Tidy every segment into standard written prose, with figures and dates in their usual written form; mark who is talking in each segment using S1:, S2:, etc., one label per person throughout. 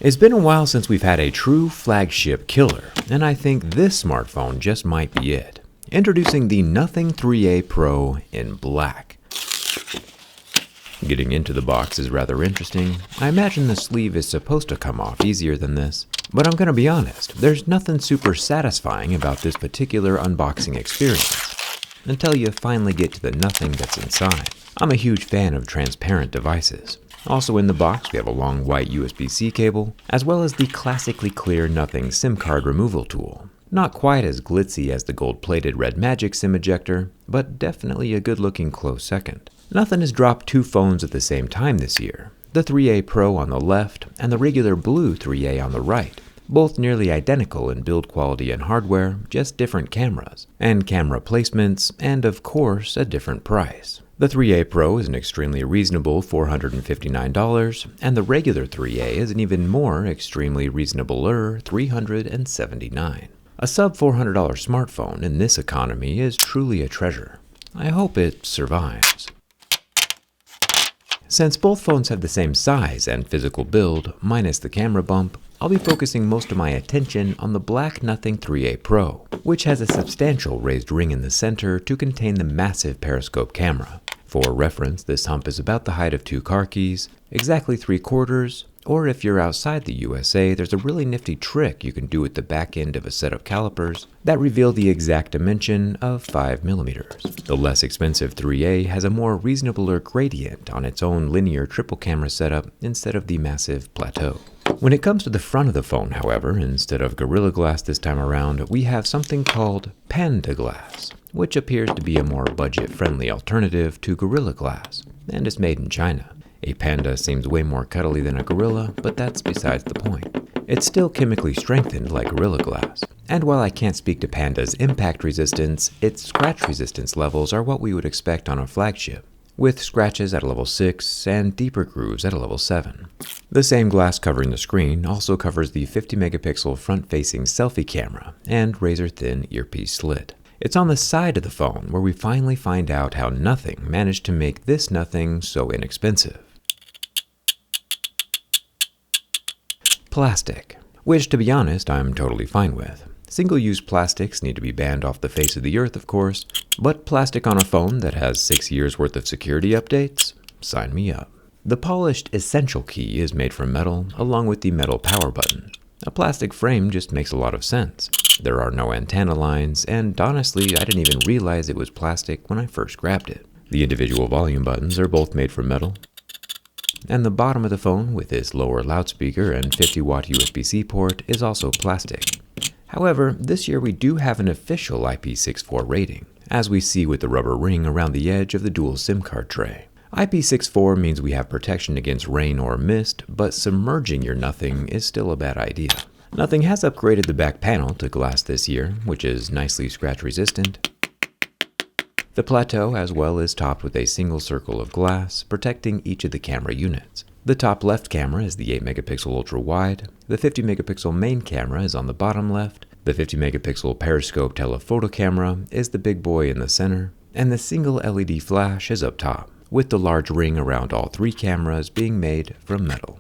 S1: It's been a while since we've had a true flagship killer, and I think this smartphone just might be it. Introducing the Nothing 3A Pro in black. Getting into the box is rather interesting. I imagine the sleeve is supposed to come off easier than this, but I'm gonna be honest, there's nothing super satisfying about this particular unboxing experience until you finally get to the nothing that's inside. I'm a huge fan of transparent devices. Also in the box, we have a long white USB-C cable, as well as the classically clear Nothing SIM card removal tool. Not quite as glitzy as the gold-plated Red Magic SIM ejector, but definitely a good-looking close second. Nothing has dropped two phones at the same time this year, the 3A Pro on the left and the regular blue 3A on the right. Both nearly identical in build quality and hardware, just different cameras, and camera placements, and of course, a different price. The 3A Pro is an extremely reasonable $459, and the regular 3A is an even more extremely reasonabler $379. A sub-$400 smartphone in this economy is truly a treasure. I hope it survives. Since both phones have the same size and physical build, minus the camera bump, I'll be focusing most of my attention on the black Nothing 3A Pro, which has a substantial raised ring in the center to contain the massive periscope camera. For reference, this hump is about the height of two car keys, exactly 3/4, or if you're outside the USA, there's a really nifty trick you can do with the back end of a set of calipers that reveal the exact dimension of 5mm. The less expensive 3A has a more reasonabler gradient on its own linear triple camera setup instead of the massive plateau. When it comes to the front of the phone, however, instead of Gorilla Glass this time around, we have something called Panda Glass, which appears to be a more budget-friendly alternative to Gorilla Glass, and is made in China. A Panda seems way more cuddly than a Gorilla, but that's besides the point. It's still chemically strengthened like Gorilla Glass. And while I can't speak to Panda's impact resistance, its scratch resistance levels are what we would expect on a flagship, with scratches at a level 6 and deeper grooves at a level 7. The same glass covering the screen also covers the 50-megapixel front-facing selfie camera and razor-thin earpiece slit. It's on the side of the phone where we finally find out how Nothing managed to make this Nothing so inexpensive. Plastic, which to be honest, I'm totally fine with. Single-use plastics need to be banned off the face of the earth, of course, but plastic on a phone that has 6 years worth of security updates? Sign me up. The polished Essential Key is made from metal, along with the metal power button. A plastic frame just makes a lot of sense. There are no antenna lines, and honestly, I didn't even realize it was plastic when I first grabbed it. The individual volume buttons are both made from metal, and the bottom of the phone with its lower loudspeaker and 50-watt USB-C port is also plastic. However, this year we do have an official IP64 rating, as we see with the rubber ring around the edge of the dual SIM card tray. IP64 means we have protection against rain or mist, but submerging your Nothing is still a bad idea. Nothing has upgraded the back panel to glass this year, which is nicely scratch resistant. The plateau as well is topped with a single circle of glass, protecting each of the camera units. The top left camera is the 8-megapixel ultra-wide, the 50-megapixel main camera is on the bottom left, the 50-megapixel periscope telephoto camera is the big boy in the center, and the single LED flash is up top, with the large ring around all three cameras being made from metal.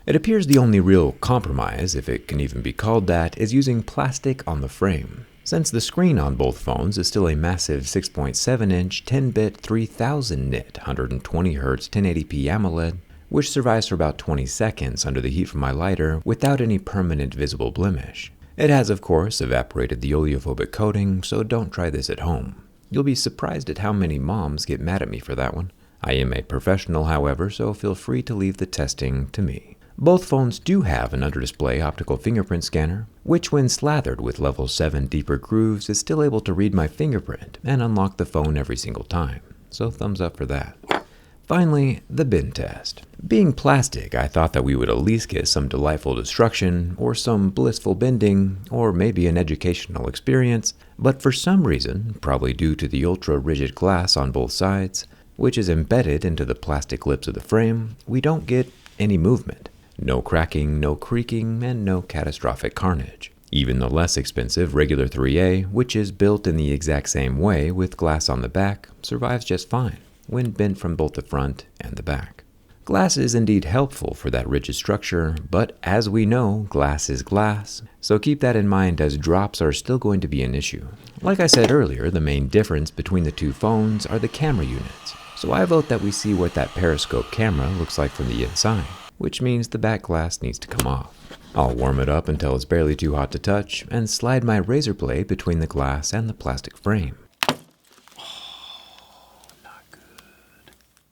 S1: It appears the only real compromise, if it can even be called that, is using plastic on the frame. Since the screen on both phones is still a massive 6.7-inch 10-bit 3000 nit 120Hz 1080p AMOLED, which survives for about 20 seconds under the heat from my lighter without any permanent visible blemish. It has, of course, evaporated the oleophobic coating, so don't try this at home. You'll be surprised at how many moms get mad at me for that one. I am a professional, however, so feel free to leave the testing to me. Both phones do have an under-display optical fingerprint scanner, which when slathered with level 7 deeper grooves is still able to read my fingerprint and unlock the phone every single time, so thumbs up for that. Finally, the bin test. Being plastic, I thought that we would at least get some delightful destruction, or some blissful bending, or maybe an educational experience, but for some reason, probably due to the ultra-rigid glass on both sides, which is embedded into the plastic lips of the frame, we don't get any movement. No cracking, no creaking, and no catastrophic carnage. Even the less expensive regular 3A, which is built in the exact same way with glass on the back, survives just fine when bent from both the front and the back. Glass is indeed helpful for that rigid structure, but as we know, glass is glass, so keep that in mind as drops are still going to be an issue. Like I said earlier, the main difference between the two phones are the camera units, so I vote that we see what that periscope camera looks like from the inside, which means the back glass needs to come off. I'll warm it up until it's barely too hot to touch, and slide my razor blade between the glass and the plastic frame.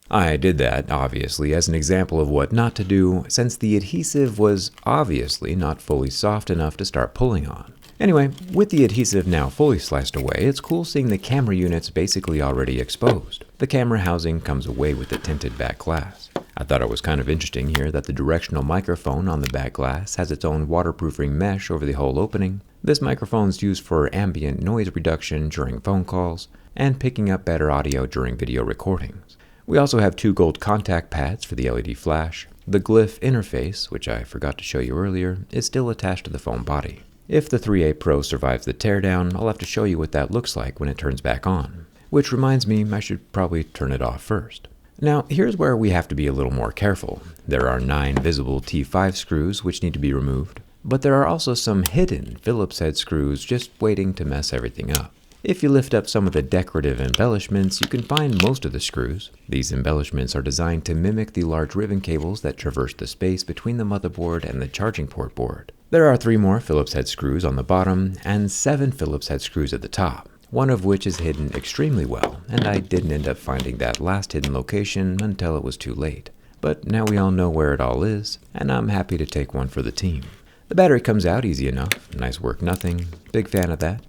S1: I did that, obviously, as an example of what not to do, since the adhesive was obviously not fully soft enough to start pulling on. Anyway, with the adhesive now fully sliced away, it's cool seeing the camera units basically already exposed. The camera housing comes away with the tinted back glass. I thought it was kind of interesting here that the directional microphone on the back glass has its own waterproofing mesh over the whole opening. This microphone is used for ambient noise reduction during phone calls and picking up better audio during video recordings. We also have two gold contact pads for the LED flash. The glyph interface, which I forgot to show you earlier, is still attached to the phone body. If the 3A Pro survives the teardown, I'll have to show you what that looks like when it turns back on. Which reminds me, I should probably turn it off first. Now, here's where we have to be a little more careful. There are 9 visible T5 screws which need to be removed, but there are also some hidden Phillips head screws just waiting to mess everything up. If you lift up some of the decorative embellishments, you can find most of the screws. These embellishments are designed to mimic the large ribbon cables that traverse the space between the motherboard and the charging port board. There are 3 more Phillips head screws on the bottom and 7 Phillips head screws at the top, one of which is hidden extremely well, and I didn't end up finding that last hidden location until it was too late. But now we all know where it all is, and I'm happy to take one for the team. The battery comes out easy enough. Nice work, nothing. Big fan of that.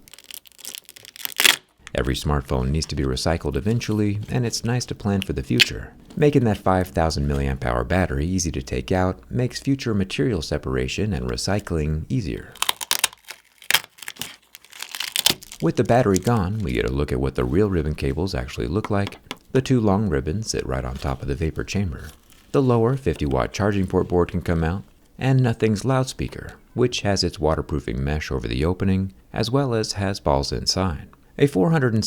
S1: Every smartphone needs to be recycled eventually, and it's nice to plan for the future. Making that 5,000 mAh battery easy to take out makes future material separation and recycling easier. With the battery gone, we get a look at what the real ribbon cables actually look like. The 2 long ribbons sit right on top of the vapor chamber. The lower 50-watt charging port board can come out, and Nothing's loudspeaker, which has its waterproofing mesh over the opening, as well as has balls inside. A $460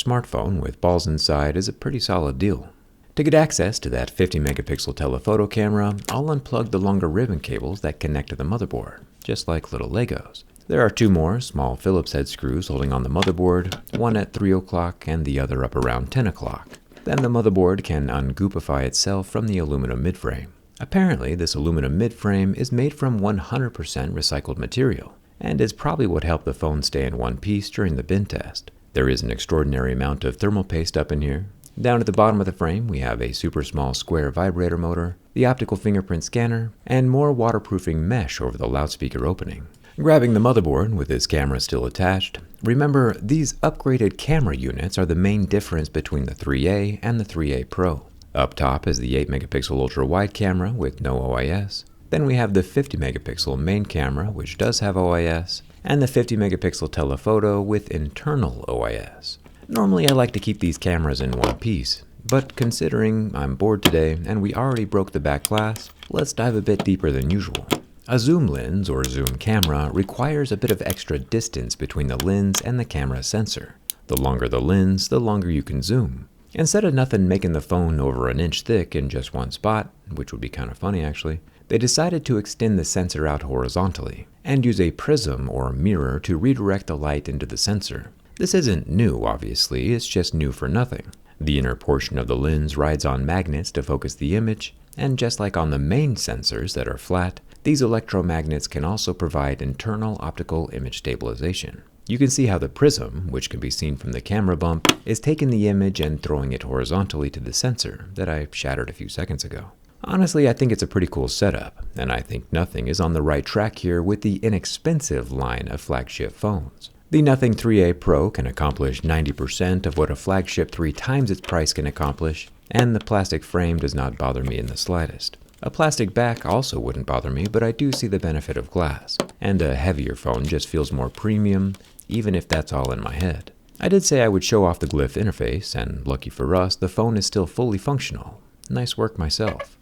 S1: smartphone with balls inside is a pretty solid deal. To get access to that 50-megapixel telephoto camera, I'll unplug the longer ribbon cables that connect to the motherboard, just like little Legos. There are 2 more small Phillips head screws holding on the motherboard, one at 3 o'clock and the other up around 10 o'clock. Then the motherboard can ungoopify itself from the aluminum midframe. Apparently, this aluminum midframe is made from 100% recycled material, and is probably what helped the phone stay in one piece during the bin test. There is an extraordinary amount of thermal paste up in here. Down at the bottom of the frame, we have a super small square vibrator motor, the optical fingerprint scanner, and more waterproofing mesh over the loudspeaker opening. Grabbing the motherboard with its camera still attached, remember these upgraded camera units are the main difference between the 3A and the 3A Pro. Up top is the 8-megapixel ultra-wide camera with no OIS. Then we have the 50-megapixel main camera, which does have OIS, and the 50-megapixel telephoto with internal OIS. Normally I like to keep these cameras in one piece, but considering I'm bored today and we already broke the back glass, let's dive a bit deeper than usual. A zoom lens or zoom camera requires a bit of extra distance between the lens and the camera sensor. The longer the lens, the longer you can zoom. Instead of nothing making the phone over an inch thick in just one spot, which would be kind of funny actually, they decided to extend the sensor out horizontally and use a prism or mirror to redirect the light into the sensor. This isn't new, obviously, it's just new for nothing. The inner portion of the lens rides on magnets to focus the image, and just like on the main sensors that are flat, these electromagnets can also provide internal optical image stabilization. You can see how the prism, which can be seen from the camera bump, is taking the image and throwing it horizontally to the sensor that I shattered a few seconds ago. Honestly, I think it's a pretty cool setup, and I think Nothing is on the right track here with the inexpensive line of flagship phones. The Nothing 3A Pro can accomplish 90% of what a flagship 3 times its price can accomplish, and the plastic frame does not bother me in the slightest. A plastic back also wouldn't bother me, but I do see the benefit of glass, and a heavier phone just feels more premium, even if that's all in my head. I did say I would show off the glyph interface, and lucky for us, the phone is still fully functional. Nice work myself.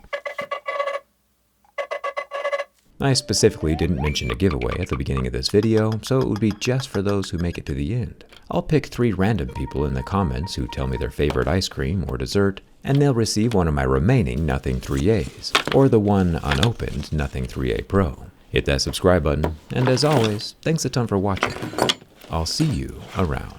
S1: I specifically didn't mention a giveaway at the beginning of this video, so it would be just for those who make it to the end. I'll pick 3 random people in the comments who tell me their favorite ice cream or dessert, and they'll receive one of my remaining Nothing 3As, or the one unopened Nothing 3A Pro. Hit that subscribe button, and as always, thanks a ton for watching. I'll see you around.